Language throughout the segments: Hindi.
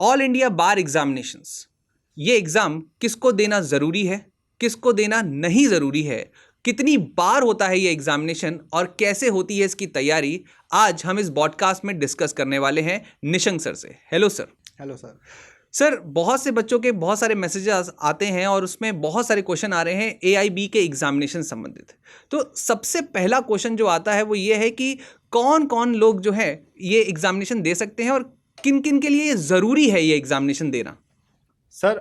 ऑल इंडिया बार एग्जामिनेशंस, ये एग्ज़ाम किसको देना ज़रूरी है, किसको देना नहीं ज़रूरी है, कितनी बार होता है ये एग्जामिनेशन और कैसे होती है इसकी तैयारी, आज हम इस पॉडकास्ट में डिस्कस करने वाले हैं निशंक सर से। Hello sir. Hello sir. Sir, बहुत से बच्चों के बहुत सारे मैसेजेस आते हैं और उसमें बहुत सारे क्वेश्चन आ रहे हैं एआईबी के एग्जामिनेशन संबंधित। तो सबसे पहला क्वेश्चन जो आता है वो ये है कि कौन कौन लोग जो है ये एग्जामिनेशन दे सकते हैं और किन किन के लिए ये ज़रूरी है ये एग्जामिनेशन देना। सर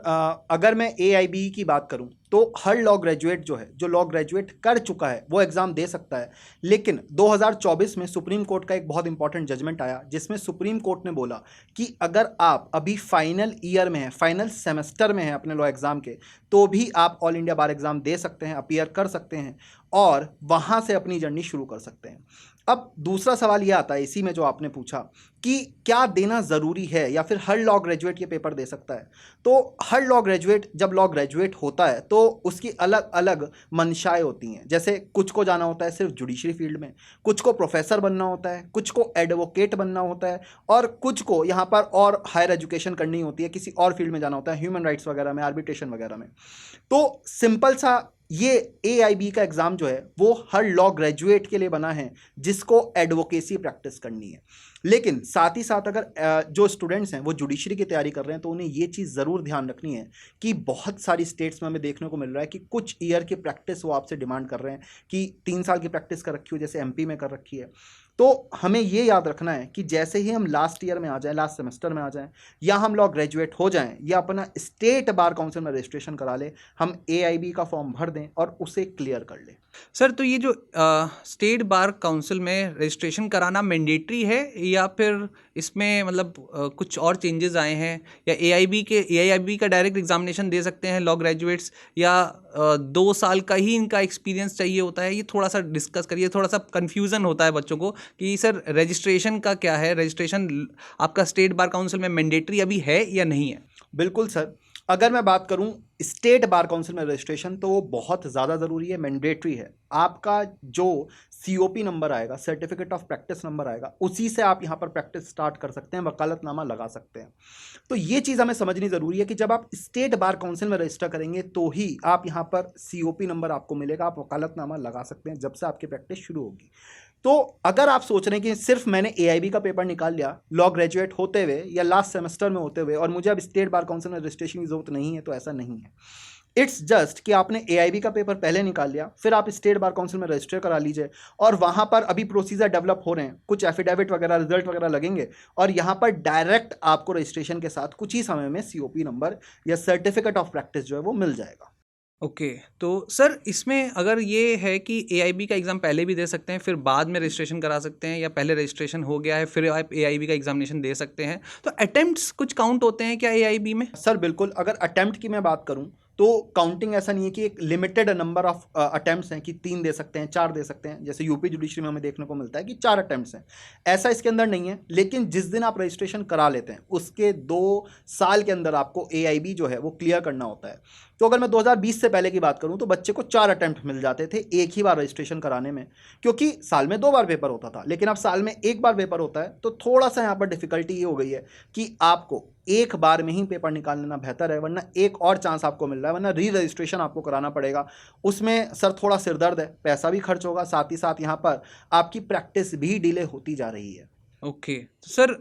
अगर मैं AIB की बात करूं तो हर लॉ ग्रेजुएट जो लॉ ग्रेजुएट कर चुका है वो एग्ज़ाम दे सकता है। लेकिन 2024 में सुप्रीम कोर्ट का एक बहुत इंपॉर्टेंट जजमेंट आया जिसमें सुप्रीम कोर्ट ने बोला कि अगर आप अभी फाइनल ईयर में हैं, फाइनल सेमेस्टर में हैं अपने लॉ एग्ज़ाम के, तो भी आप ऑल इंडिया बार एग्ज़ाम दे सकते हैं, अपीयर कर सकते हैं और वहाँ से अपनी जर्नी शुरू कर सकते हैं। अब दूसरा सवाल यह आता है इसी में जो आपने पूछा कि क्या देना ज़रूरी है या फिर हर लॉ ग्रेजुएट ये पेपर दे सकता है। तो हर लॉ ग्रेजुएट जब लॉ ग्रेजुएट होता है तो उसकी अलग अलग मंशाएं होती हैं। जैसे कुछ को जाना होता है सिर्फ जुडिशरी फील्ड में, कुछ को प्रोफेसर बनना होता है, कुछ को एडवोकेट बनना होता है और कुछ को यहाँ पर और हायर एजुकेशन करनी होती है, किसी और फील्ड में जाना होता है, ह्यूमन राइट्स वगैरह में, आर्बिट्रेशन वगैरह में। तो सिंपल सा ये AIB का एग्ज़ाम जो है वो हर लॉ ग्रेजुएट के लिए बना है जिसको एडवोकेसी प्रैक्टिस करनी है। लेकिन साथ ही साथ अगर जो स्टूडेंट्स हैं वो जुडिशरी की तैयारी कर रहे हैं तो उन्हें ये चीज़ ज़रूर ध्यान रखनी है कि बहुत सारी स्टेट्स में हमें देखने को मिल रहा है कि कुछ ईयर की प्रैक्टिस वो आपसे डिमांड कर रहे हैं कि 3 साल की प्रैक्टिस कर रखी हो, जैसे MP में कर रखी है। तो हमें ये याद रखना है कि जैसे ही हम लास्ट ईयर में आ जाएं, लास्ट सेमेस्टर में आ जाएं, या हम लॉ ग्रेजुएट हो जाएं या अपना स्टेट बार काउंसिल में रजिस्ट्रेशन करा लें, हम AIB का फॉर्म भर दें और उसे क्लियर कर लें। सर, तो ये जो स्टेट बार काउंसिल में रजिस्ट्रेशन कराना मैंडेटरी है या फिर इसमें मतलब कुछ और चेंजेस आए हैं, या AIB का डायरेक्ट एग्जामिनेशन दे सकते हैं लॉ ग्रेजुएट्स, या 2 साल का ही इनका एक्सपीरियंस चाहिए होता है? ये थोड़ा सा डिस्कस करिए। थोड़ा सा कन्फ्यूज़न होता है बच्चों को कि सर रजिस्ट्रेशन का क्या है, रजिस्ट्रेशन आपका स्टेट बार काउंसिल में मैंडेटरी अभी है या नहीं है? बिल्कुल सर, अगर मैं बात करूं स्टेट बार काउंसिल में रजिस्ट्रेशन तो वो बहुत ज़्यादा ज़रूरी है, मैंडेटरी है। आपका जो COP नंबर आएगा, सर्टिफिकेट ऑफ प्रैक्टिस नंबर आएगा, उसी से आप यहाँ पर प्रैक्टिस स्टार्ट कर सकते हैं, वकालतनामा लगा सकते हैं। तो ये चीज़ हमें समझनी ज़रूरी है कि जब आप स्टेट बार काउंसिल में रजिस्टर करेंगे तो ही आप यहाँ पर COP नंबर आपको मिलेगा, आप वकालतनामा लगा सकते हैं जब से आपकी प्रैक्टिस शुरू होगी। तो अगर आप सोच रहे हैं कि सिर्फ मैंने AIB का पेपर निकाल लिया लॉ ग्रेजुएट होते हुए या लास्ट सेमेस्टर में होते हुए और मुझे अब स्टेट बार काउंसिल में रजिस्ट्रेशन की जरूरत नहीं है, तो ऐसा नहीं है। इट्स जस्ट कि आपने AIB का पेपर पहले निकाल लिया, फिर आप स्टेट बार काउंसिल में रजिस्टर करा लीजिए और वहाँ पर अभी प्रोसीजर डेवलप हो रहे हैं, कुछ एफिडेविट वगैरह, रिजल्ट वगैरह लगेंगे और यहाँ पर डायरेक्ट आपको रजिस्ट्रेशन के साथ कुछ ही समय में COP नंबर या सर्टिफिकेट ऑफ प्रैक्टिस जो है वो मिल जाएगा। ओके, तो सर इसमें अगर ये है कि AIB का एग्ज़ाम पहले भी दे सकते हैं फिर बाद में रजिस्ट्रेशन करा सकते हैं, या पहले रजिस्ट्रेशन हो गया है फिर आप AIB का एग्जामिनेशन दे सकते हैं, तो अटेम्प्ट्स कुछ काउंट होते हैं क्या AIB में? सर बिल्कुल, अगर अटेम्प्ट की मैं बात करूं तो काउंटिंग ऐसा नहीं है कि एक लिमिटेड नंबर ऑफ अटेम्प्ट्स हैं कि 3 दे सकते हैं, 4 दे सकते हैं, जैसे यूपी जुडिशरी में हमें देखने को मिलता है कि 4 अटेम्प्ट्स हैं। ऐसा इसके अंदर नहीं है, लेकिन जिस दिन आप रजिस्ट्रेशन करा लेते हैं उसके 2 साल के अंदर आपको AIB जो है वो क्लियर करना होता है। तो अगर मैं 2020 से पहले की बात करूं तो बच्चे को 4 अटेम्प्ट मिल जाते थे एक ही बार रजिस्ट्रेशन कराने में, क्योंकि साल में 2 बार पेपर होता था, लेकिन अब साल में 1 बार पेपर होता है। तो थोड़ा सा यहाँ पर डिफिकल्टी ये हो गई है कि आपको एक बार में ही पेपर निकाल लेना बेहतर है, वरना एक और चांस आपको मिल रहा है, वरना री रजिस्ट्रेशन आपको कराना पड़ेगा। उसमें सर थोड़ा सिरदर्द है, पैसा भी खर्च होगा, साथ ही साथ यहाँ पर आपकी प्रैक्टिस भी डिले होती जा रही है। ओके, तो सर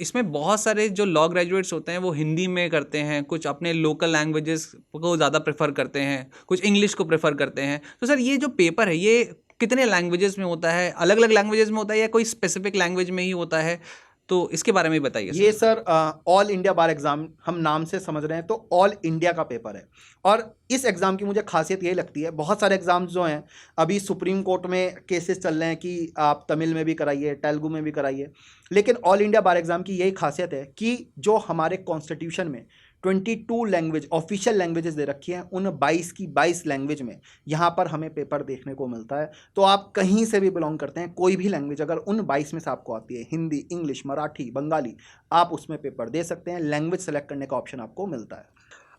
इसमें बहुत सारे जो लॉ ग्रेजुएट्स होते हैं वो हिंदी में करते हैं, कुछ अपने लोकल लैंग्वेजेस को ज़्यादा प्रेफर करते हैं, कुछ इंग्लिश को प्रेफर करते हैं। तो सर ये जो पेपर है ये कितने लैंग्वेजेस में होता है, अलग अलग लैंग्वेजेस में होता है या कोई स्पेसिफिक लैंग्वेज में ही होता है? तो इसके बारे में भी बताइए ये सर। सर ऑल इंडिया बार एग्जाम हम नाम से समझ रहे हैं तो ऑल इंडिया का पेपर है। और इस एग्ज़ाम की मुझे खासियत ये लगती है, बहुत सारे एग्ज़ाम्स जो हैं अभी सुप्रीम कोर्ट में केसेस चल रहे हैं कि आप तमिल में भी कराइए, तेलुगु में भी कराइए, लेकिन ऑल इंडिया बार एग्ज़ाम की यही खासियत है कि जो हमारे कॉन्स्टिट्यूशन में 22 लैंग्वेज ऑफिशियल लैंग्वेजेस दे रखी हैं, उन 22 की 22 लैंग्वेज में यहाँ पर हमें पेपर देखने को मिलता है। तो आप कहीं से भी बिलोंग करते हैं, कोई भी लैंग्वेज अगर उन 22 में से आपको आती है, हिंदी, इंग्लिश, मराठी, बंगाली, आप उसमें पेपर दे सकते हैं। लैंग्वेज सेलेक्ट करने का ऑप्शन आपको मिलता है।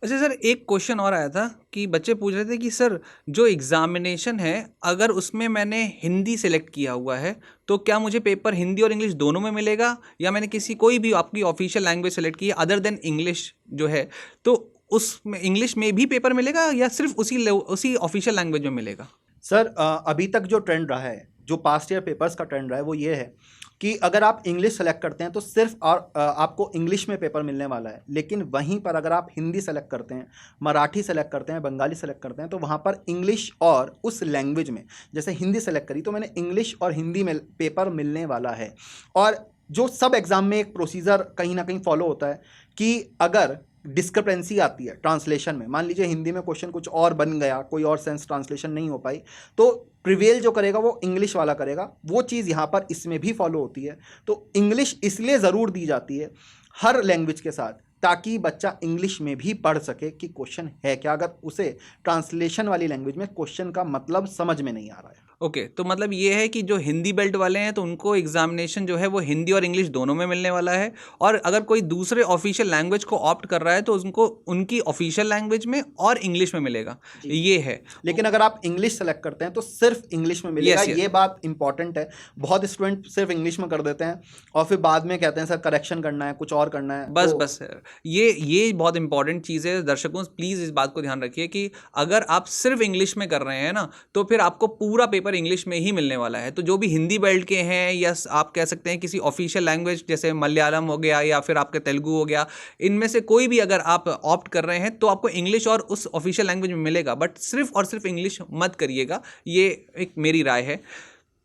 अच्छा सर, एक क्वेश्चन और आया था कि बच्चे पूछ रहे थे कि सर जो एग्जामिनेशन है, अगर उसमें मैंने हिंदी सेलेक्ट किया हुआ है तो क्या मुझे पेपर हिंदी और इंग्लिश दोनों में मिलेगा, या मैंने किसी कोई भी आपकी ऑफिशियल लैंग्वेज सेलेक्ट की है अदर देन इंग्लिश जो है, तो उसमें इंग्लिश में भी पेपर मिलेगा या सिर्फ उसी ऑफिशियल लैंग्वेज में मिलेगा? सर अभी तक जो ट्रेंड रहा है, जो पास्ट ईयर पेपर्स का ट्रेंड रहा है, वो ये है कि अगर आप इंग्लिश सेलेक्ट करते हैं तो सिर्फ आपको इंग्लिश में पेपर मिलने वाला है। लेकिन वहीं पर अगर आप हिंदी सेलेक्ट करते हैं, मराठी सेलेक्ट करते हैं, बंगाली सेलेक्ट करते हैं, तो वहाँ पर इंग्लिश और उस लैंग्वेज में, जैसे हिंदी सेलेक्ट करी तो मैंने इंग्लिश और हिंदी में पेपर मिलने वाला है। और जो सब एग्ज़ाम में एक प्रोसीजर कहीं ना कहीं फॉलो होता है कि अगर डिस्क्रिपेंसी आती है ट्रांसलेशन में, मान लीजिए हिंदी में क्वेश्चन कुछ और बन गया, कोई और सेंस ट्रांसलेशन नहीं हो पाई, तो प्रिवेल जो करेगा वो इंग्लिश वाला करेगा। वो चीज़ यहाँ पर इसमें भी फॉलो होती है। तो इंग्लिश इसलिए ज़रूर दी जाती है हर लैंग्वेज के साथ, ताकि बच्चा इंग्लिश में भी पढ़ सके कि क्वेश्चन है क्या, अगर उसे ट्रांसलेशन वाली लैंग्वेज में क्वेश्चन का मतलब समझ में नहीं आ रहा है। ओके, तो मतलब ये है कि जो हिंदी बेल्ट वाले हैं तो उनको एग्जामिनेशन जो है वो हिंदी और इंग्लिश दोनों में मिलने वाला है, और अगर कोई दूसरे ऑफिशियल लैंग्वेज को ऑप्ट कर रहा है तो उनको उनकी ऑफिशियल लैंग्वेज में और इंग्लिश में मिलेगा, ये है। लेकिन अगर आप इंग्लिश सेलेक्ट करते हैं तो सिर्फ इंग्लिश में मिलेगा। Yes, yes. ये बात इंपॉर्टेंट है। बहुत स्टूडेंट सिर्फ इंग्लिश में कर देते हैं और फिर बाद में कहते हैं सर करेक्शन करना है, कुछ और करना है। बस तो बस ये बहुत इंपॉर्टेंट चीज़ है। दर्शकों प्लीज़ इस बात को ध्यान रखिए कि अगर आप सिर्फ इंग्लिश में कर रहे हैं ना, तो फिर आपको पूरा पेपर इंग्लिश में ही मिलने वाला है। तो जो भी हिंदी बेल्ट के हैं, या आप कह सकते हैं किसी ऑफिशियल लैंग्वेज जैसे मलयालम हो गया या फिर आपके तेलुगु हो गया, इनमें से कोई भी अगर आप ऑप्ट कर रहे हैं तो आपको इंग्लिश और उस ऑफिशियल लैंग्वेज में मिलेगा, बट सिर्फ और सिर्फ इंग्लिश मत करिएगा। ये एक मेरी राय है।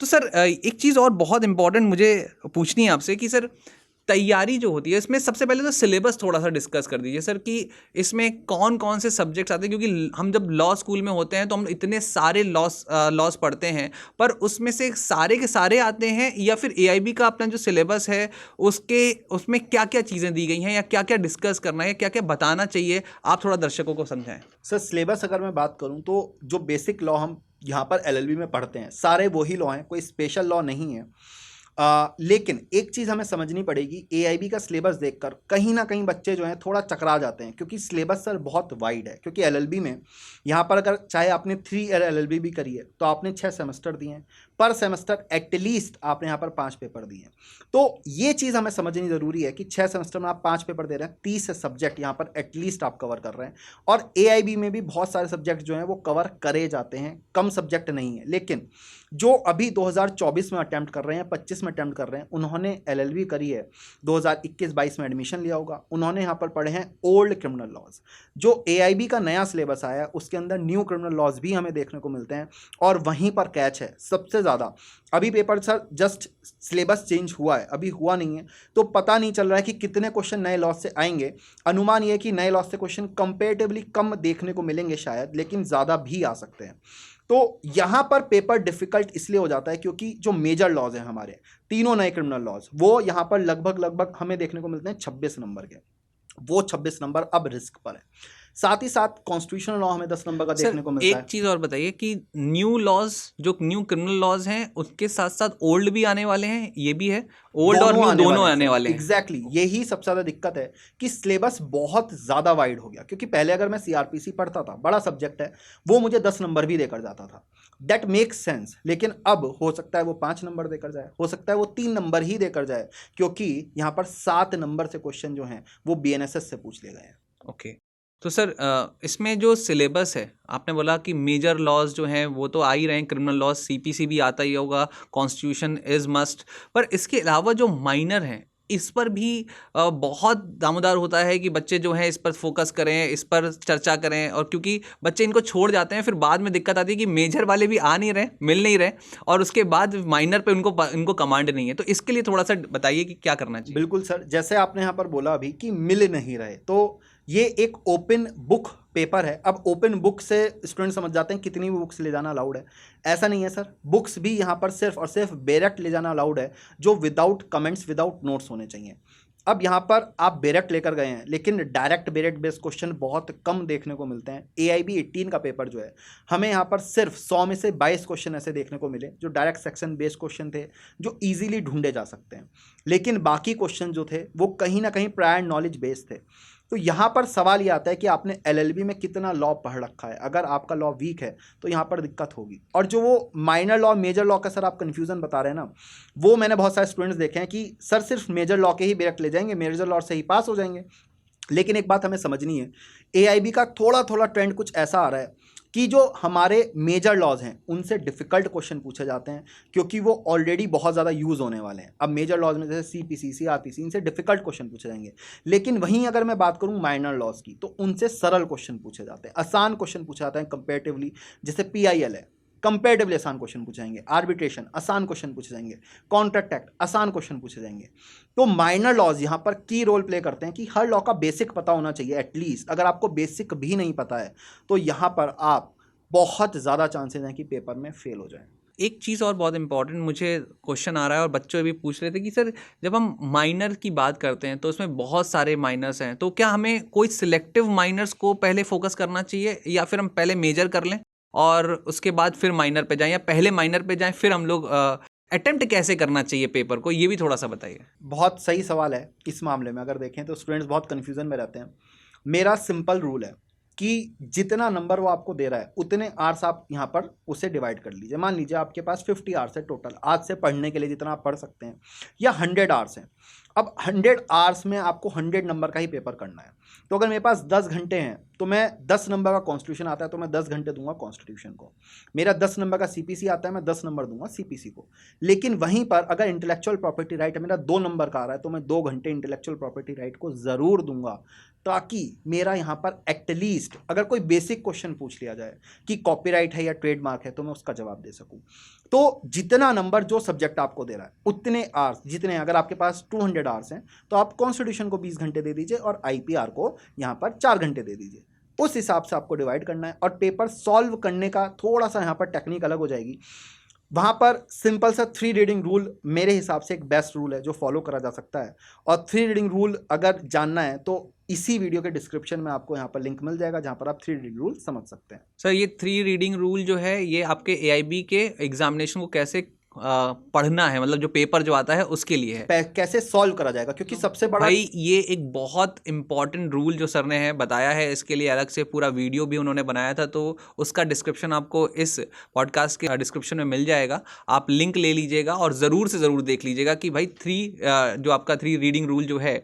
तो सर एक चीज़ और बहुत इंपॉर्टेंट मुझे पूछनी है आपसे कि सर तैयारी जो होती है इसमें सबसे पहले तो सिलेबस थोड़ा सा डिस्कस कर दीजिए सर, कि इसमें कौन कौन से सब्जेक्ट्स आते हैं, क्योंकि हम जब लॉ स्कूल में होते हैं तो हम इतने सारे लॉस पढ़ते हैं, पर उसमें से सारे के सारे आते हैं, या फिर एआईबी का अपना जो सिलेबस है उसमें क्या क्या चीज़ें दी गई हैं, या क्या क्या डिस्कस करना है, क्या क्या बताना चाहिए, आप थोड़ा दर्शकों को समझाएं। सर सिलेबस अगर मैं बात करूं तो जो बेसिक लॉ हम यहाँ पर एलएलबी में पढ़ते हैं सारे वही लॉ हैं, कोई स्पेशल लॉ नहीं है। लेकिन एक चीज़ हमें समझनी पड़ेगी, एआईबी का सिलेबस देखकर कहीं ना कहीं बच्चे जो हैं थोड़ा चकरा जाते हैं, क्योंकि सिलेबस सर बहुत वाइड है। क्योंकि एलएलबी में यहाँ पर अगर चाहे आपने 3 ईयर एलएलबी भी करी है तो आपने 6 सेमेस्टर दिए हैं, पर सेमेस्टर एटलीस्ट आपने यहाँ पर 5 पेपर दिए हैं। तो ये चीज़ हमें समझनी ज़रूरी है कि 6 सेमेस्टर में आप 5 पेपर दे रहे हैं, 30 सब्जेक्ट यहाँ पर एटलीस्ट आप कवर कर रहे हैं। और एआईबी में भी बहुत सारे सब्जेक्ट जो हैं वो कवर करे जाते हैं, कम सब्जेक्ट नहीं है। लेकिन जो अभी 2024 में अटैम्प्ट कर रहे हैं, 25 में अटैम्प्ट कर रहे हैं, उन्होंने एलएलबी करी है, 2021-22 में एडमिशन लिया होगा, उन्होंने यहाँ पर पढ़े हैं ओल्ड क्रिमिनल लॉज। जो एआईबी का नया सिलेबस आया है उसके अंदर न्यू क्रिमिनल लॉज भी हमें देखने को मिलते हैं। और वहीं पर कैच है सबसे ज़्यादा, अभी paper sir just syllabus change हुआ है, अभी हुआ नहीं है, तो पता नहीं चल रहा है कि कितने क्वेश्चन नए लॉज से आएंगे। अनुमान ये है कि नए लॉज से क्वेश्चन कंपेरेटिवली कम देखने को मिलेंगे शायद, लेकिन ज़्यादा भी आ सकते हैं। तो यहाँ पर पेपर डिफिकल्ट इसलिए हो जाता है क्योंकि जो मेजर लॉज हैं हमारे, तीनों नए क्रिमिनल लॉज, वो यहाँ पर लगभग हमें देखने को मिलते हैं 26 नंबर के। वो 26 नंबर अब रिस्क पर है। साथ ही साथ कॉन्स्टिट्यूशनल लॉ हमें 10 नंबर का देखने को मिलता है। एक चीज़ और बताइए कि न्यू लॉज, जो न्यू क्रिमिनल लॉज हैं, उसके साथ साथ ओल्ड भी आने वाले हैं, ये भी है, ओल्ड और न्यू दोनों आने वाले हैं। एग्जैक्टली यही सबसे ज़्यादा दिक्कत है कि सिलेबस बहुत ज़्यादा वाइड हो गया। क्योंकि पहले अगर मैं सीआरपीसी पढ़ता था, बड़ा सब्जेक्ट है, वो मुझे 10 नंबर भी देकर जाता था, दैट मेक्स सेंस। लेकिन अब हो सकता है वो 5 नंबर देकर जाए, हो सकता है वो 3 नंबर ही देकर जाए, क्योंकि यहाँ पर 7 नंबर से क्वेश्चन जो हैं वो बीएनएसएस से पूछ लिए गए हैं। ओके, तो सर इसमें जो सिलेबस है, आपने बोला कि मेजर लॉज जो हैं वो तो आ ही रहे हैं, क्रिमिनल लॉज, सीपीसी भी आता ही होगा, कॉन्स्टिट्यूशन इज़ मस्ट, पर इसके अलावा जो माइनर हैं इस पर भी बहुत दामोदार होता है कि बच्चे जो हैं इस पर फोकस करें, इस पर चर्चा करें, और क्योंकि बच्चे इनको छोड़ जाते हैं फिर बाद में दिक्कत आती है कि मेजर वाले भी आ नहीं रहे, मिल नहीं रहे, और उसके बाद माइनर पे इनको कमांड नहीं है। तो इसके लिए थोड़ा सा बताइए कि क्या करना चाहिए। बिल्कुल सर, जैसे आपने यहाँ पर बोला अभी कि मिल नहीं रहे, तो ये एक ओपन बुक पेपर है। अब ओपन बुक से स्टूडेंट समझ जाते हैं कितनी भी बुक्स ले जाना अलाउड है। ऐसा नहीं है सर, बुक्स भी यहाँ पर सिर्फ और सिर्फ बेरेक्ट ले जाना अलाउड है, जो विदाउट कमेंट्स, विदाउट नोट्स होने चाहिए। अब यहाँ पर आप बेरेक्ट लेकर गए हैं, लेकिन डायरेक्ट बेरेक्ट बेस्ड क्वेश्चन बहुत कम देखने को मिलते हैं। एआईबी 18 का पेपर जो है, हमें यहाँ पर सिर्फ 100 में से 22 क्वेश्चन ऐसे देखने को मिले जो डायरेक्ट सेक्शन बेस्ड क्वेश्चन थे, जो इजीली ढूंढे जा सकते हैं। लेकिन बाकी क्वेश्चन जो थे वो कहीं ना कहीं प्रायर नॉलेज बेस्ड थे। तो यहाँ पर सवाल ये आता है कि आपने एलएलबी में कितना लॉ पढ़ रखा है। अगर आपका लॉ वीक है तो यहाँ पर दिक्कत होगी। और जो वो माइनर लॉ मेजर लॉ का सर आप कन्फ्यूज़न बता रहे हैं ना, वो मैंने बहुत सारे स्टूडेंट्स देखे हैं कि सर सिर्फ मेजर लॉ के ही बेरक ले जाएंगे, मेजर लॉ से ही पास हो जाएंगे। लेकिन एक बात हमें समझनी है, एआईबी का थोड़ा थोड़ा ट्रेंड कुछ ऐसा आ रहा है कि जो हमारे मेजर लॉज हैं उनसे डिफ़िकल्ट क्वेश्चन पूछे जाते हैं, क्योंकि वो ऑलरेडी बहुत ज़्यादा यूज़ होने वाले हैं। अब मेजर लॉज में जैसे सीपीसी, सीआरपीसी, इनसे डिफ़िकल्ट क्वेश्चन पूछे जाएंगे। लेकिन वहीं अगर मैं बात करूं माइनर लॉज की, तो उनसे सरल क्वेश्चन पूछे जाते हैं, आसान क्वेश्चन पूछे जाते हैं कंपेरेटिवली। जैसे पीआईएल है, कंपेरेटिवली आसान क्वेश्चन पूछे जाएंगे। आर्बिट्रेशन आसान क्वेश्चन पूछे जाएंगे। कॉन्ट्रैक्ट एक्ट आसान क्वेश्चन पूछे जाएंगे। तो माइनर लॉज यहाँ पर की रोल प्ले करते हैं कि हर लॉ का बेसिक पता होना चाहिए एटलीस्ट। अगर आपको बेसिक भी नहीं पता है तो यहाँ पर आप बहुत ज़्यादा चांसेस हैं कि पेपर में फेल हो जाए। एक चीज़ और बहुत इंपॉर्टेंट मुझे क्वेश्चन आ रहा है और बच्चों भी पूछ रहे थे कि सर जब हम माइनर की बात करते हैं तो उसमें बहुत सारे माइनर्स हैं, तो क्या हमें कोई सिलेक्टिव माइनर्स को पहले फोकस करना चाहिए या फिर हम पहले मेजर कर लें और उसके बाद फिर माइनर पे जाएं, या पहले माइनर पे जाएं फिर हम लोग अटेम्प्ट कैसे करना चाहिए पेपर को, ये भी थोड़ा सा बताइए। बहुत सही सवाल है। इस मामले में अगर देखें तो स्टूडेंट्स बहुत कन्फ्यूज़न में रहते हैं। मेरा सिंपल रूल है कि जितना नंबर वो आपको दे रहा है उतने आवर्स आप यहाँ पर उसे डिवाइड कर लीजिए। मान लीजिए आपके पास 50 आवर्स है टोटल आज से पढ़ने के लिए, जितना आप पढ़ सकते हैं, या 100 आवर्स हैं। अब 100 आवर्स में आपको 100 नंबर का ही पेपर करना है। तो अगर मेरे पास 10 घंटे हैं तो मैं 10 नंबर का कॉन्स्टिट्यूशन आता है तो मैं 10 घंटे दूंगा कॉन्स्टिट्यूशन को। मेरा 10 नंबर का सीपीसी आता है, मैं 10 नंबर दूंगा सीपीसी को। लेकिन वहीं पर अगर इंटेलेक्चुअल प्रॉपर्टी राइट मेरा 2 नंबर का आ रहा है तो मैं 2 घंटे इंटेलेक्चुअल प्रॉपर्टी राइट को ज़रूर दूंगा, ताकि मेरा यहाँ पर एटलीस्ट अगर कोई बेसिक क्वेश्चन पूछ लिया जाए कि कॉपीराइट है या ट्रेडमार्क है तो मैं उसका जवाब दे सकूं। तो जितना नंबर जो सब्जेक्ट आपको दे रहा है उतने आवर्स जितने, अगर आपके पास 200 आवर्स हैं तो आप कॉन्स्टिट्यूशन को 20 घंटे दे दीजिए और आईपीआर को यहाँ पर 4 घंटे दे दीजिए। उस हिसाब से आपको डिवाइड करना है। और पेपर सॉल्व करने का थोड़ा सा यहाँ पर टेक्निक अलग हो जाएगी। वहाँ पर सिंपल सा 3 रीडिंग रूल मेरे हिसाब से एक बेस्ट रूल है जो फॉलो करा जा सकता है। और 3 रीडिंग रूल अगर जानना है तो इसी वीडियो के डिस्क्रिप्शन में आपको यहाँ पर लिंक मिल जाएगा जहाँ पर आप 3 रीडिंग रूल समझ सकते हैं। सर ये 3 रीडिंग रूल जो है ये आपके एआईबी के एग्जामिनेशन को कैसे पढ़ना है, मतलब जो पेपर जो आता है उसके लिए है, कैसे सॉल्व करा जाएगा, क्योंकि सबसे बड़ा भाई ये एक बहुत इंपॉर्टेंट रूल जो सर ने है बताया है, इसके लिए अलग से पूरा वीडियो भी उन्होंने बनाया था, तो उसका डिस्क्रिप्शन आपको इस पॉडकास्ट के डिस्क्रिप्शन में मिल जाएगा। आप लिंक ले लीजिएगा और ज़रूर से ज़रूर देख लीजिएगा कि भाई जो आपका 3 रीडिंग रूल जो है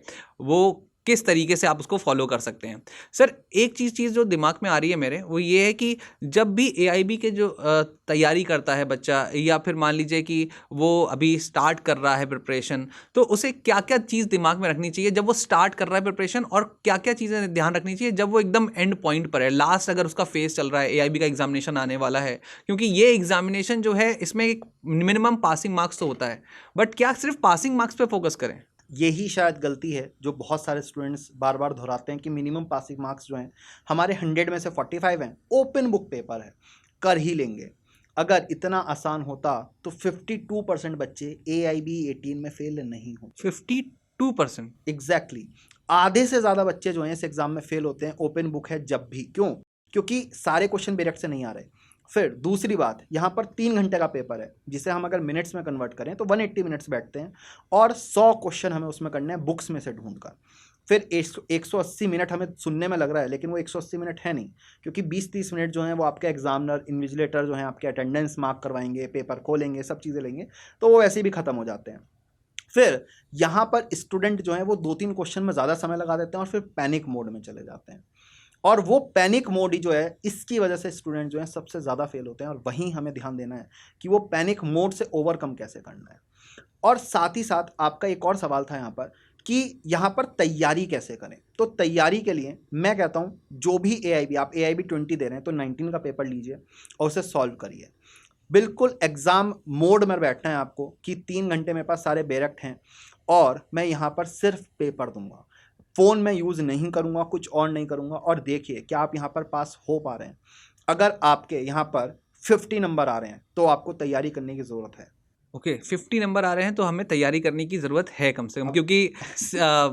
वो किस तरीके से आप उसको फॉलो कर सकते हैं। सर एक चीज़ जो दिमाग में आ रही है मेरे, वो ये है कि जब भी एआईबी के जो तैयारी करता है बच्चा, या फिर मान लीजिए कि वो अभी स्टार्ट कर रहा है प्रिपरेशन, तो उसे क्या क्या चीज़ दिमाग में रखनी चाहिए जब वो स्टार्ट कर रहा है प्रिपरेशन, और क्या क्या चीज़ें ध्यान रखनी चाहिए जब वो एकदम एंड पॉइंट पर है, लास्ट अगर उसका फेज चल रहा है, एआईबी का एग्जामिनेशन आने वाला है। क्योंकि ये एग्जामिनेशन जो है इसमें एक मिनिमम पासिंग मार्क्स तो होता है, बट क्या सिर्फ पासिंग मार्क्स पे फोकस करें? यही शायद गलती है जो बहुत सारे स्टूडेंट्स बार बार दोहराते हैं कि मिनिमम पासिंग मार्क्स जो हैं हमारे 100 में से 45 हैं, ओपन बुक पेपर है, कर ही लेंगे। अगर इतना आसान होता तो 52% बच्चे AIB 18 में फेल नहीं होते। 52%? एग्जैक्टली आधे से ज़्यादा बच्चे जो हैं इस एग्ज़ाम में फेल होते हैं ओपन बुक है जब भी। क्यों? क्योंकि सारे क्वेश्चन डायरेक्ट से नहीं आ रहे। फिर दूसरी बात, यहाँ पर 3 घंटे का पेपर है जिसे हम अगर मिनट्स में कन्वर्ट करें तो 180 मिनट्स बैठते हैं और 100 क्वेश्चन हमें उसमें करने हैं बुक्स में से ढूंढकर। फिर 180 मिनट हमें सुनने में लग रहा है, लेकिन वो 180 मिनट है नहीं, क्योंकि 20-30 मिनट जो हैं वो आपके एग्जामिनर इन्विजिलेटर जो हैं आपके अटेंडेंस मार्क करवाएंगे, पेपर खोलेंगे, सब चीज़ें लेंगे, तो वो वैसे भी ख़त्म हो जाते हैं। फिर यहाँ पर स्टूडेंट जो हैं वो 2-3 क्वेश्चन में ज़्यादा समय लगा देते हैं और फिर पैनिक मोड में चले जाते हैं। और वो पैनिक मोड ही जो है इसकी वजह से स्टूडेंट जो हैं सबसे ज़्यादा फेल होते हैं। और वहीं हमें ध्यान देना है कि वो पैनिक मोड से ओवरकम कैसे करना है। और साथ ही साथ आपका एक और सवाल था यहाँ पर कि यहाँ पर तैयारी कैसे करें। तो तैयारी के लिए मैं कहता हूँ जो भी AIB, आप AIB 20 दे रहे हैं तो 19 का पेपर लीजिए और उसे सॉल्व करिए। बिल्कुल एग्ज़ाम मोड में बैठना है आपको कि 3 घंटे मेरे पास सारे बेरक्ट हैं और मैं यहाँ पर सिर्फ पेपर दूंगा, फ़ोन में यूज़ नहीं करूँगा, कुछ और नहीं करूँगा। और देखिए क्या आप यहाँ पर पास हो पा रहे हैं। अगर आपके यहाँ पर 50 नंबर आ रहे हैं तो आपको तैयारी करने की ज़रूरत है। ओके 50 नंबर आ रहे हैं तो हमें तैयारी करने की ज़रूरत है कम से कम, क्योंकि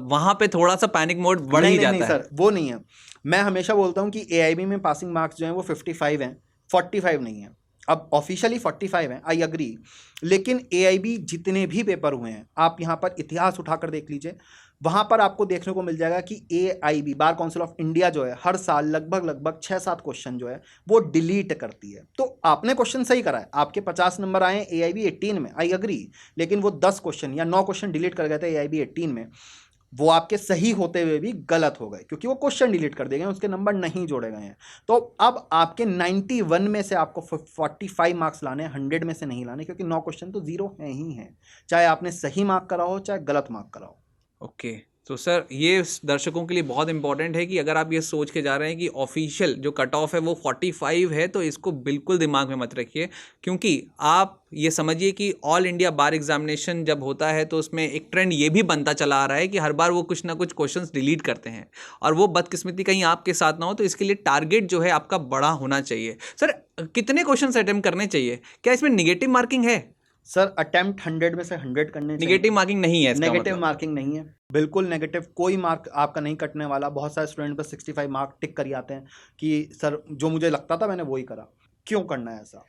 वहाँ पे थोड़ा सा पैनिक मोड बढ़ ही जाता है। सर वो नहीं है। मैं हमेशा बोलता हूँ कि AIB में पासिंग मार्क्स जो हैं वो 55 हैं, 45 नहीं है। अब ऑफिशियली 45 हैं, आई अग्री, लेकिन AIB जितने भी पेपर हुए हैं आप यहाँ पर इतिहास उठाकर देख लीजिए वहां पर आपको देखने को मिल जाएगा कि AIB bar council of India जो है हर साल लगभग 6-7 क्वेश्चन जो है वो डिलीट करती है। तो आपने क्वेश्चन सही करा है, आपके 50 नंबर आए AIB 18 में, आई अग्री, लेकिन वो 10 क्वेश्चन या 9 क्वेश्चन डिलीट कर गए थे AIB 18 में, वो आपके सही होते हुए भी गलत हो गए क्योंकि वो क्वेश्चन डिलीट कर दिए गए, उसके नंबर नहीं जोड़े गए हैं। तो अब आपके 91 में से आपको 45 मार्क्स लाने हैं, 100 में से नहीं लाने, क्योंकि 9 क्वेश्चन तो जीरो हैं ही हैं, चाहे आपने सही मार्क करा हो चाहे गलत मार्क करा हो। ओके, तो सर ये दर्शकों के लिए बहुत इंपॉर्टेंट है कि अगर आप ये सोच के जा रहे हैं कि ऑफिशियल जो कट ऑफ है वो 45 है, तो इसको बिल्कुल दिमाग में मत रखिए, क्योंकि आप ये समझिए कि ऑल इंडिया बार एग्जामिनेशन जब होता है तो उसमें एक ट्रेंड ये भी बनता चला आ रहा है कि हर बार वो कुछ ना कुछ क्वेश्चंस डिलीट करते हैं, और वो बदकिस्मती कहीं आपके साथ ना हो, तो इसके लिए टारगेट जो है आपका बड़ा होना चाहिए। सर कितने क्वेश्चन अटेम्प्ट करने चाहिए, क्या इसमें निगेटिव मार्किंग है? सर अटेम्प्ट 100 में से 100 करने चाहिए। निगेटिव मार्किंग नहीं है इसका नेगेटिव मतलब? मार्किंग नहीं है, बिल्कुल नेगेटिव कोई मार्क आपका नहीं कटने वाला। बहुत सारे स्टूडेंट पर 65 मार्क टिक कर आते हैं कि सर जो मुझे लगता था मैंने वही करा। क्यों करना है ऐसा?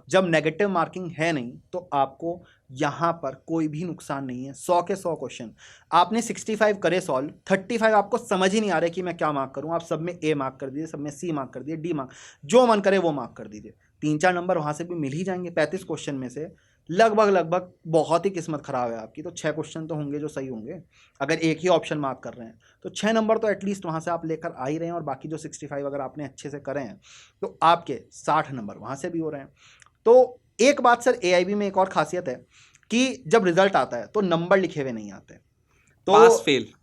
जब नेगेटिव मार्किंग है नहीं तो आपको यहाँ पर कोई भी नुकसान नहीं है। 100 के 100 क्वेश्चन आपने 65 करे सॉल्व, 35 आपको समझ ही नहीं आ रहा है कि मैं क्या मार्क करूँ, आप सब में A मार्क कर दीजिए, सब में C मार्क कर दीजिए, D मार्क, जो मन करे वो मार्क कर दीजिए, 3-4 नंबर वहाँ से भी मिल ही जाएंगे। 35 क्वेश्चन में से लगभग बहुत ही किस्मत खराब है आपकी तो 6 क्वेश्चन तो होंगे जो सही होंगे। अगर एक ही ऑप्शन मार्क कर रहे हैं तो 6 नंबर तो एटलीस्ट वहाँ से आप लेकर आ ही रहे हैं, और बाकी जो 65 अगर आपने अच्छे से करे हैं तो आपके 60 नंबर वहाँ से भी हो रहे हैं। तो एक बात सर AIB में एक और खासियत है कि जब रिजल्ट आता है तो नंबर लिखे हुए नहीं आते, तो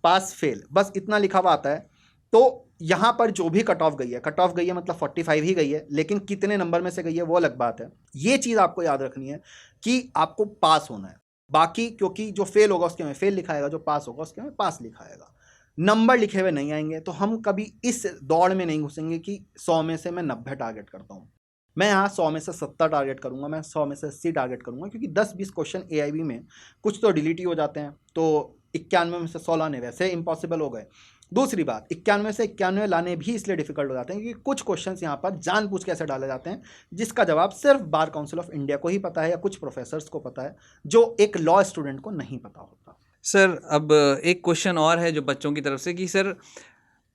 पास फेल बस इतना लिखा हुआ आता है। तो यहाँ पर जो भी कट ऑफ गई है मतलब 45 ही गई है, लेकिन कितने नंबर में से गई है वो अलग बात है। ये चीज़ आपको याद रखनी है कि आपको पास होना है, बाकी क्योंकि जो फेल होगा उसके में फेल लिखाएगा, जो पास होगा उसके में पास लिखाएगा, नंबर लिखे हुए नहीं आएंगे। तो हम कभी इस दौड़ में नहीं घुसेंगे कि 100 में से मैं 90 टारगेट करता हूँ, मैं यहाँ 100 में से 70 टारगेट करूँगा, मैं 100 में से 80 टारगेट करूँगा, क्योंकि 10-20 क्वेश्चन AIB में कुछ तो डिलीट ही हो जाते हैं, तो 91 में से 100 लाने वैसे इम्पॉसिबल हो गए। दूसरी बात, 91 में से 91 लाने भी इसलिए डिफिकल्ट हो जाते हैं क्योंकि कुछ क्वेश्चंस यहाँ पर जानबूझ के ऐसे डाले जाते हैं जिसका जवाब सिर्फ बार काउंसिल ऑफ इंडिया को ही पता है या कुछ प्रोफेसर्स को पता है, जो एक लॉ स्टूडेंट को नहीं पता होता। सर अब एक क्वेश्चन और है जो बच्चों की तरफ से कि सर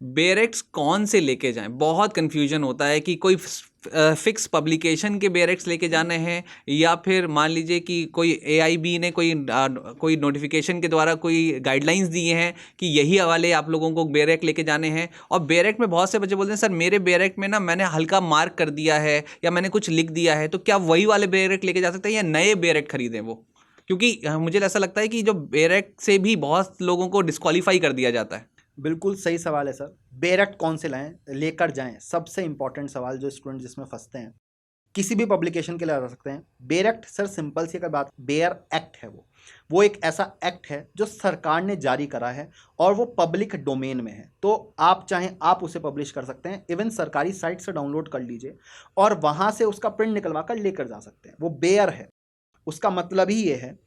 बेरेक्ट्स कौन से लेके जाएं? बहुत कन्फ्यूजन होता है कि कोई फिक्स पब्लिकेशन के बेरेक्ट्स लेके जाने हैं, या फिर मान लीजिए कि कोई AIB ने कोई नोटिफिकेशन के द्वारा कोई गाइडलाइंस दिए हैं कि यही हवाले आप लोगों को बेरेक्ट लेके जाने हैं। और बेरेक्ट में बहुत से बच्चे बोलते हैं सर मेरे बेरेक्ट में ना मैंने हल्का मार्क कर दिया है या मैंने कुछ लिख दिया है, तो क्या वही वाले बेरेक्ट लेके जा सकते हैं या नए बेरेक्ट खरीदें वो? क्योंकि मुझे ऐसा लगता है कि जो बेरेक्ट से भी बहुत लोगों को डिस्क्वालीफाई कर दिया जाता है। बिल्कुल सही सवाल है सर, बेरेक्ट कौन से लाएं लेकर जाएं, सबसे इंपॉर्टेंट सवाल जो स्टूडेंट जिसमें फंसते हैं। किसी भी पब्लिकेशन के लिए आ सकते हैं बेरेक्ट। सर सिंपल सी अगर बात, बेयर एक्ट है वो एक ऐसा एक्ट है जो सरकार ने जारी करा है और वो पब्लिक डोमेन में है, तो आप चाहें आप उसे पब्लिश कर सकते हैं, इवन सरकारी साइट से डाउनलोड कर लीजिए और वहाँ से उसका प्रिंट निकलवा कर लेकर जा सकते हैं। वो बेयर है, उसका मतलब ही ये है।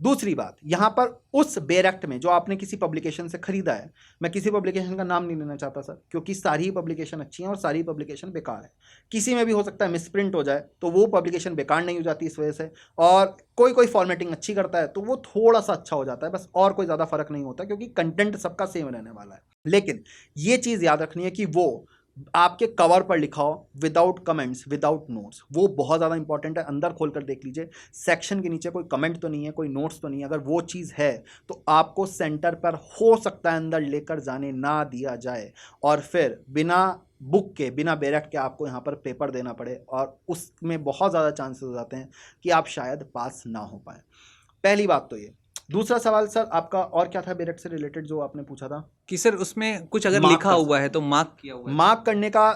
दूसरी बात, यहाँ पर उस बेरेक्ट में जो आपने किसी पब्लिकेशन से खरीदा है, मैं किसी पब्लिकेशन का नाम नहीं लेना चाहता सर, क्योंकि सारी ही पब्लिकेशन अच्छी हैं और सारी पब्लिकेशन बेकार है। किसी में भी हो सकता है मिसप्रिंट हो जाए तो वो पब्लिकेशन बेकार नहीं हो जाती इस वजह से, और कोई फॉर्मेटिंग अच्छी करता है तो वो थोड़ा सा अच्छा हो जाता है बस, और कोई ज़्यादा फर्क नहीं होता क्योंकि कंटेंट सबका सेम रहने वाला है। लेकिन ये चीज़ याद रखनी है कि वो आपके कवर पर लिखा हो विदाउट कमेंट्स, विदाउट नोट्स, वो बहुत ज़्यादा इंपॉर्टेंट है। अंदर खोल कर देख लीजिए, सेक्शन के नीचे कोई कमेंट तो नहीं है, कोई नोट्स तो नहीं है। अगर वो चीज़ है तो आपको सेंटर पर हो सकता है अंदर लेकर जाने ना दिया जाए और फिर बिना बुक के, बिना बेरेक्ट के आपको यहाँ पर पेपर देना पड़े, और उसमें बहुत ज़्यादा चांसेस हो जाते हैं कि आप शायद पास ना हो पाए। पहली बात तो ये। दूसरा सवाल सर आपका और क्या था बेरेक्ट से रिलेटेड जो आपने पूछा था? कि सर उसमें कुछ अगर लिखा हुआ है तो मार्क किया हुआ है। मार्क करने का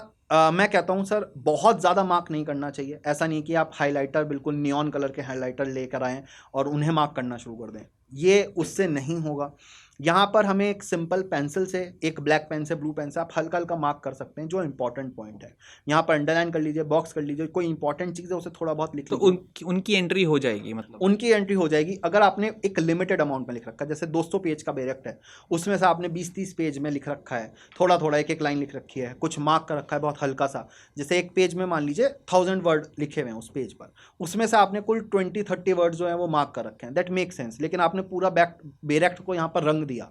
मैं कहता हूं सर बहुत ज़्यादा मार्क नहीं करना चाहिए। ऐसा नहीं कि आप हाइलाइटर, बिल्कुल नियॉन कलर के हाइलाइटर लेकर आएँ और उन्हें मार्क करना शुरू कर दें, ये उससे नहीं होगा। यहाँ पर हमें एक सिंपल पेंसिल से, एक ब्लैक पेन से, ब्लू पेन से आप हल्का हल्का मार्क कर सकते हैं जो इंपॉर्टेंट पॉइंट है। यहाँ पर अंडरलाइन कर लीजिए, बॉक्स कर लीजिए, कोई इंपॉर्टेंट चीज़ है उसे थोड़ा बहुत लिख लीजिए, तो उनकी एंट्री हो जाएगी, मतलब उनकी एंट्री हो जाएगी। अगर आपने एक लिमिटेड अमाउंट में लिख रखा है, जैसे 200 पेज का बेरेक्ट है, उसमें से आपने 20-30 पेज में लिख रखा है, थोड़ा थोड़ा एक लाइन लिख रखी है, कुछ मार्क कर रखा है बहुत हल्का सा, जैसे एक पेज में मान लीजिए 1000 वर्ड लिखे हुए हैं उस पेज पर, उसमें से आपने कुल 20-30 वर्ड जो है वो मार्क कर रखे हैं, दैट मेक सेंस। लेकिन आपने पूरा बेरेक्ट को यहाँ पर रंग जंग दिया,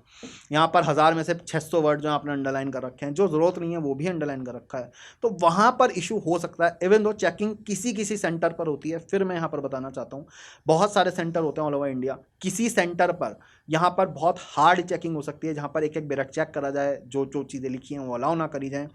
यहाँ पर 1000 में से 600 वर्ड जो आपने अंडरलाइन कर रखे हैं, जो ज़रूरत नहीं है वो भी अंडरलाइन कर रखा है, तो वहाँ पर इशू हो सकता है। इवन दो चेकिंग किसी किसी सेंटर पर होती है, फिर मैं यहाँ पर बताना चाहता हूँ बहुत सारे सेंटर होते हैं ऑल ओवर इंडिया, किसी सेंटर पर यहाँ पर बहुत हार्ड चेकिंग हो सकती है, जहाँ पर एक एक बेरक चेक करा जाए, जो जो चीज़ें लिखी हैं वो अलाउ ना करी जाएँ,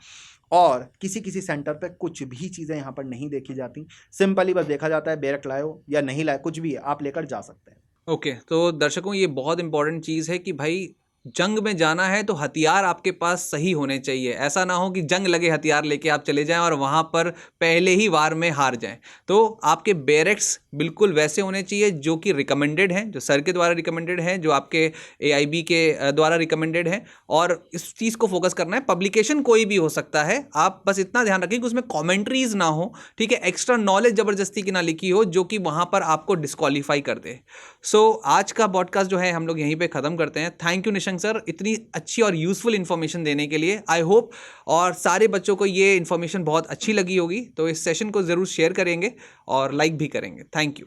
और किसी किसी सेंटर पे कुछ भी चीज़ें यहाँ पर नहीं देखी जाती, सिंपली बस देखा जाता है बेरक लाए या नहीं लाए, कुछ भी है आप लेकर जा सकते हैं। ओके, तो दर्शकों ये बहुत इंपॉर्टेंट चीज़ है कि भाई जंग में जाना है तो हथियार आपके पास सही होने चाहिए। ऐसा ना हो कि जंग लगे हथियार लेके आप चले जाएं और वहाँ पर पहले ही वार में हार जाएं। तो आपके बैरक्स बिल्कुल वैसे होने चाहिए जो कि रिकमेंडेड हैं, जो सर के द्वारा रिकमेंडेड हैं, जो आपके AIB के द्वारा रिकमेंडेड हैं, और इस चीज़ को फोकस करना है। पब्लिकेशन कोई भी हो सकता है, आप बस इतना ध्यान रखें कि उसमें कॉमेंट्रीज ना हो, ठीक है, एक्स्ट्रा नॉलेज ज़बरदस्ती की ना लिखी हो जो कि वहाँ पर आपको डिस्क्वालीफाई कर दे। सो आज का पॉडकास्ट जो है हम लोग यहीं पे ख़त्म करते हैं। थैंक यू निशंक सर इतनी अच्छी और यूज़फुल इन्फॉर्मेशन देने के लिए। आई होप और सारे बच्चों को ये इन्फॉर्मेशन बहुत अच्छी लगी होगी, तो इस सेशन को ज़रूर शेयर करेंगे और लाइक भी करेंगे। Thank you.